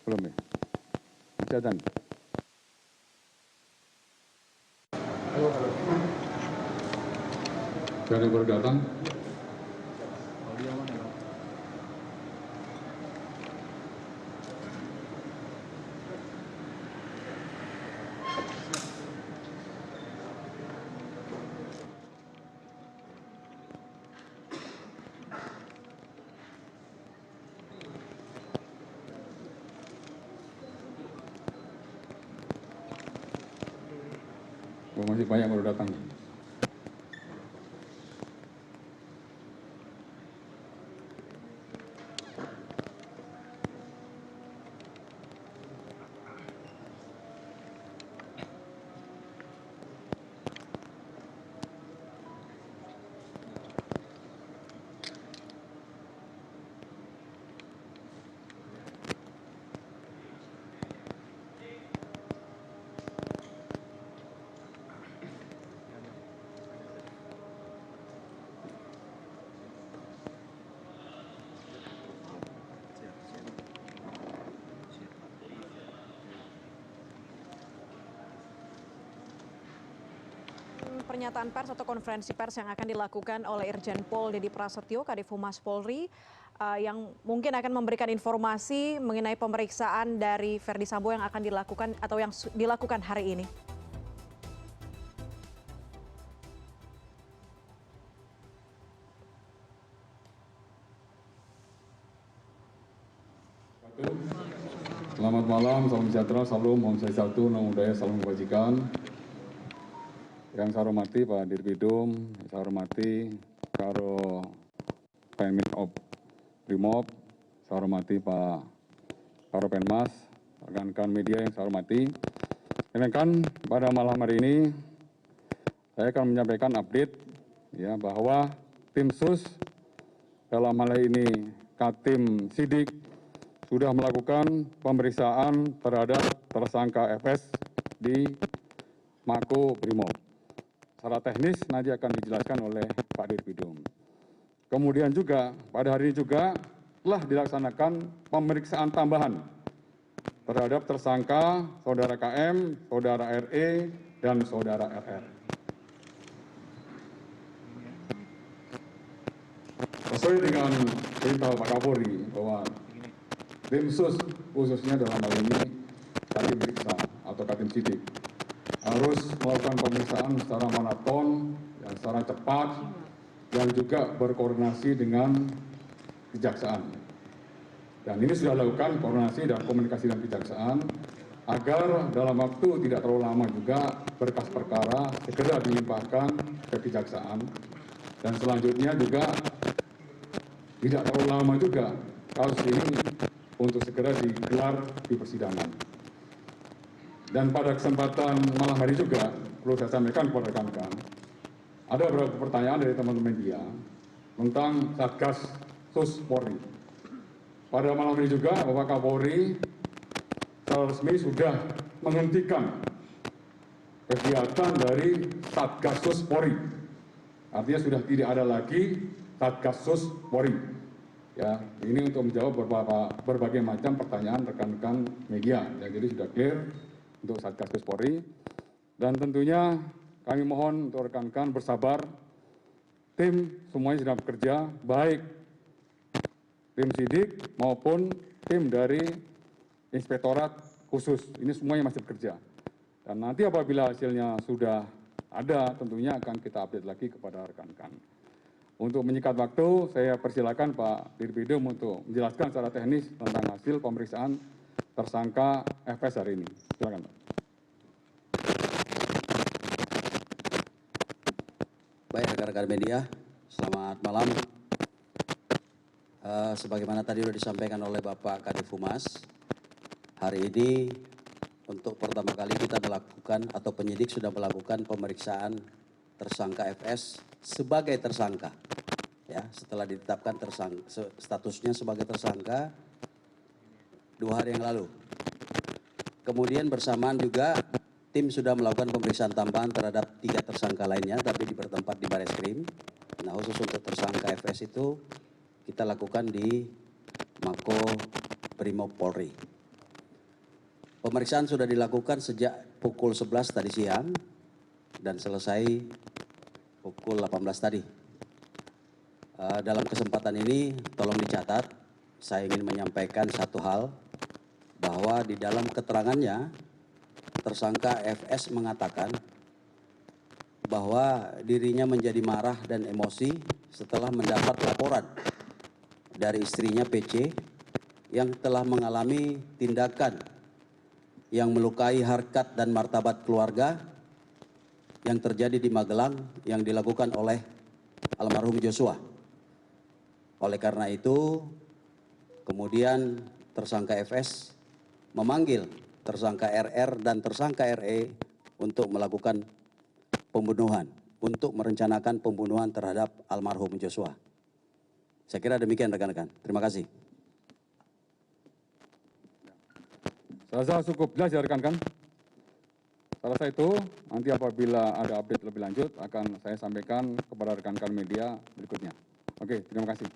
Belum ya? Masih ada. Dari baru datang. Masih banyak baru datang. Pernyataan pers atau konferensi pers yang akan dilakukan oleh Irjen Pol Dedy Prasetyo, Kadif Humas Polri, yang mungkin akan memberikan informasi mengenai pemeriksaan dari Ferdy Sambo yang akan dilakukan atau yang dilakukan hari ini. Selamat malam, salam sejahtera, salam, om swastiastu, namo buddhaya, salam kebajikan. Yang saya hormati Pak Dirbidum, saya hormati Karo Penminop Brimob, saya hormati Pak Karo Penmas, rekan-rekan media yang saya hormati. Rekan pada malam hari ini saya akan menyampaikan update ya bahwa tim sus dalam hal ini Katim Sidik sudah melakukan pemeriksaan terhadap tersangka FS di Mako Brimob. Secara teknis nanti akan dijelaskan oleh Pak Dirbidum. Kemudian juga pada hari ini juga telah dilaksanakan pemeriksaan tambahan terhadap tersangka saudara KM, saudara RE, dan saudara RR. Sesuai dengan perintah Pak Kapolri bahwa tim sus khususnya dalam hal ini Katim Periksa atau Katim Sidik harus melakukan pemeriksaan secara monoton dan secara cepat dan juga berkoordinasi dengan kejaksaan. Dan ini sudah dilakukan koordinasi dan komunikasi dengan kejaksaan agar dalam waktu tidak terlalu lama juga berkas perkara segera dilimpahkan ke kejaksaan dan selanjutnya juga tidak terlalu lama juga kasus ini untuk segera digelar di persidangan. Dan pada kesempatan malam hari juga perlu saya sampaikan kepada rekan-rekan, ada beberapa pertanyaan dari teman-teman media tentang Satgas Sus Polri. Pada malam ini juga Bapak Kapolri secara resmi sudah menghentikan kegiatan dari Satgas Sus Polri. Artinya sudah tidak ada lagi Satgas Sus Polri. Ya, ini untuk menjawab berbagai macam pertanyaan rekan-rekan media. Ya, jadi sudah clear untuk Satgas Sus Polri. Dan tentunya kami mohon untuk rekan-rekan bersabar. Tim semuanya sedang bekerja, baik tim sidik maupun tim dari inspektorat khusus. Ini semuanya masih bekerja. Dan nanti apabila hasilnya sudah ada, tentunya akan kita update lagi kepada rekan-rekan. Untuk menyikat waktu, saya persilakan Pak Dirbidum untuk menjelaskan secara teknis tentang hasil pemeriksaan tersangka FS hari ini. Silakan Pak. Baik rekan-rekan media, selamat malam. Sebagaimana tadi sudah disampaikan oleh Bapak Kadif Humas, hari ini untuk pertama kali kita melakukan atau penyidik sudah melakukan pemeriksaan tersangka FS sebagai tersangka. Ya, setelah ditetapkan statusnya sebagai tersangka, 2 hari yang lalu. Kemudian bersamaan juga tim sudah melakukan pemeriksaan tambahan terhadap 3 tersangka lainnya, tapi bertempat di Bareskrim. Nah, khusus untuk tersangka FS itu kita lakukan di Mako Brimob Polri. Pemeriksaan sudah dilakukan sejak pukul 11 tadi siang dan selesai pukul 18 tadi. Dalam kesempatan ini tolong dicatat, saya ingin menyampaikan satu hal, bahwa di dalam keterangannya tersangka FS mengatakan bahwa dirinya menjadi marah dan emosi setelah mendapat laporan dari istrinya PC yang telah mengalami tindakan yang melukai harkat dan martabat keluarga yang terjadi di Magelang yang dilakukan oleh almarhum Joshua. Oleh karena itu, kemudian tersangka FS memanggil tersangka RR dan tersangka RE untuk melakukan pembunuhan, untuk merencanakan pembunuhan terhadap almarhum Joshua. Saya kira demikian rekan-rekan. Terima kasih. Saya rasa cukup jelas ya rekan-rekan. Saya rasa itu nanti apabila ada update lebih lanjut akan saya sampaikan kepada rekan-rekan media berikutnya. Oke, terima kasih.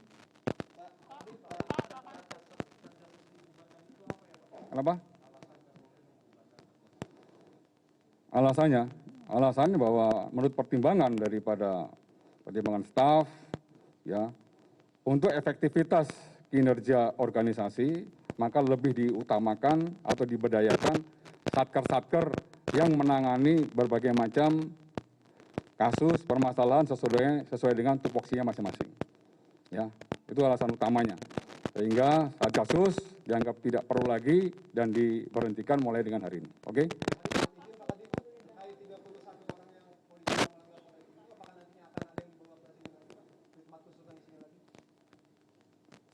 Kenapa? Alasannya bahwa menurut pertimbangan daripada pertimbangan staf, ya, untuk efektivitas kinerja organisasi, maka lebih diutamakan atau diberdayakan satker-satker yang menangani berbagai macam kasus permasalahan sesuai dengan tupoksinya masing-masing. Ya, itu alasan utamanya. Sehingga Satgasus dianggap tidak perlu lagi dan diberhentikan mulai dengan hari ini. Oke?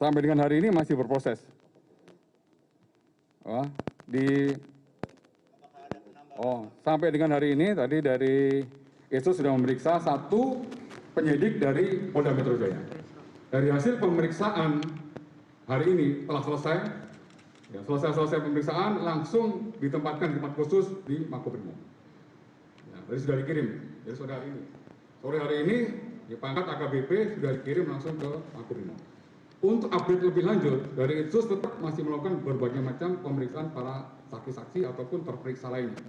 Sampai dengan hari ini masih berproses. Sampai dengan hari ini tadi dari itu sudah memeriksa 1 penyidik dari Polda Metro Jaya. Dari hasil pemeriksaan hari ini telah selesai, ya, selesai pemeriksaan langsung ditempatkan di tempat khusus di Makobrimob. Ya, tadi sudah dikirim, jadi sore hari ini dipangkat AKBP sudah dikirim langsung ke Makobrimob. Untuk update lebih lanjut, dari Itsus tetap masih melakukan berbagai macam pemeriksaan para saksi-saksi ataupun terperiksa lainnya.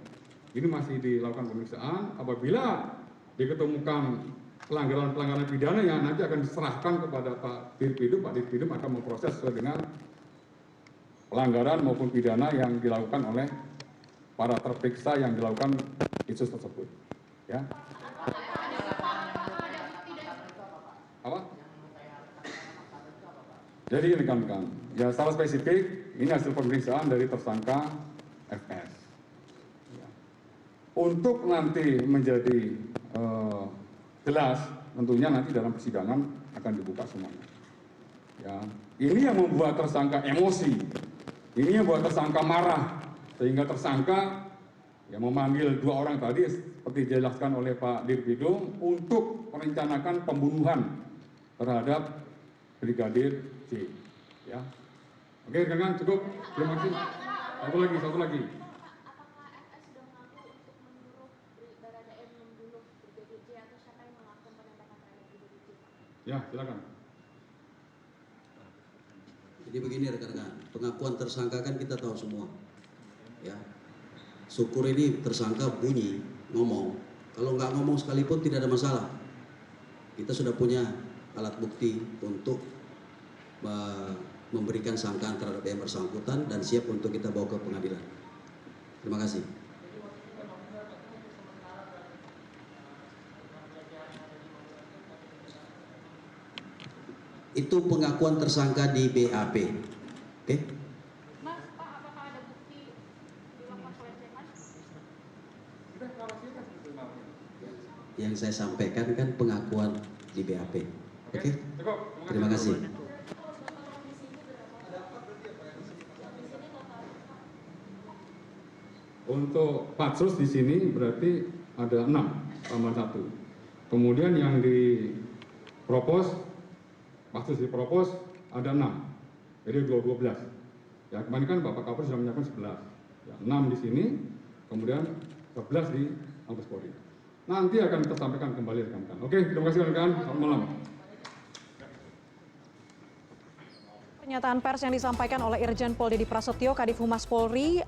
Ini masih dilakukan pemeriksaan, apabila diketemukan pelanggaran pidana yang nanti akan diserahkan kepada Pak Dirpidum akan memproses sesuai dengan pelanggaran maupun pidana yang dilakukan oleh para terperiksa yang dilakukan Itsus tersebut. Ya. Apa? Jadi rekan-rekan, ya secara spesifik ini hasil pemeriksaan dari tersangka FS. Ya. Untuk nanti menjadi jelas, tentunya nanti dalam persidangan akan dibuka semuanya. Ya, ini yang membuat tersangka emosi, ini yang membuat tersangka marah, sehingga tersangka yang memanggil 2 orang tadi seperti dijelaskan oleh Pak Dirpidum untuk merencanakan pembunuhan terhadap Brigadir C. Ya, oke rekan-rekan cukup. Terima kasih. Satu lagi. Ya, silakan. Jadi begini rekan-rekan, pengakuan tersangka kan kita tahu semua. Ya. Syukur ini tersangka bunyi, ngomong. Kalau nggak ngomong sekalipun tidak ada masalah. Kita sudah punya alat bukti untuk memberikan sangkaan terhadap yang bersangkutan dan siap untuk kita bawa ke pengadilan. Terima kasih. Itu pengakuan tersangka di BAP. Oke? Mas, Pak, apakah ada bukti dilakukan pelecehan? Yang saya sampaikan kan pengakuan di BAP. Oke? Terima kasih. Untuk patsus di sini berarti ada 6 tambah 1. Kemudian yang dipropos, patsus dipropos ada 6. Jadi 12. Ya, kemarin kan Bapak Kapolri sudah menyiapkan 11. Ya, 6 di sini, kemudian 11 di Mabes Polri. Nanti akan kita sampaikan kembali rekan-rekan. Oke, terima kasih rekan-rekan. Selamat malam. Pernyataan pers yang disampaikan oleh Irjen Pol Dedy Prasetyo, Kadif Humas Polri,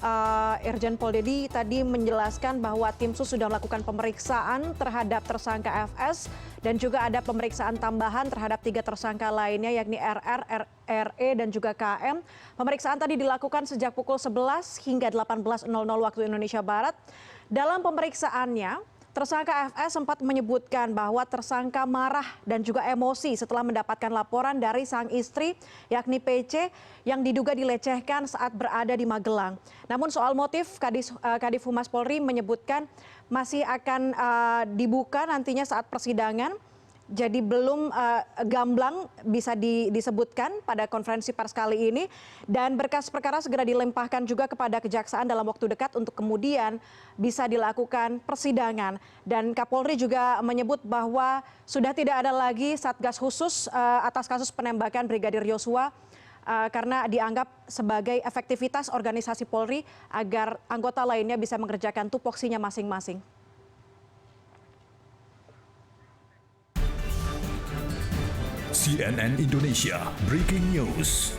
Irjen Pol Dedy tadi menjelaskan bahwa tim sus sudah melakukan pemeriksaan terhadap tersangka FS dan juga ada pemeriksaan tambahan terhadap 3 tersangka lainnya yakni RR, RE dan juga KM. Pemeriksaan tadi dilakukan sejak pukul 11 hingga 18.00 waktu Indonesia Barat. Dalam pemeriksaannya, tersangka FS sempat menyebutkan bahwa tersangka marah dan juga emosi setelah mendapatkan laporan dari sang istri yakni PC yang diduga dilecehkan saat berada di Magelang. Namun soal motif Kadif Humas Polri menyebutkan masih akan dibuka nantinya saat persidangan. Jadi belum gamblang bisa disebutkan pada konferensi pers kali ini dan berkas perkara segera dilempahkan juga kepada kejaksaan dalam waktu dekat untuk kemudian bisa dilakukan persidangan. Dan Kapolri juga menyebut bahwa sudah tidak ada lagi satgas khusus atas kasus penembakan Brigadir Yosua karena dianggap sebagai efektivitas organisasi Polri agar anggota lainnya bisa mengerjakan tupoksinya masing-masing. CNN Indonesia Breaking News.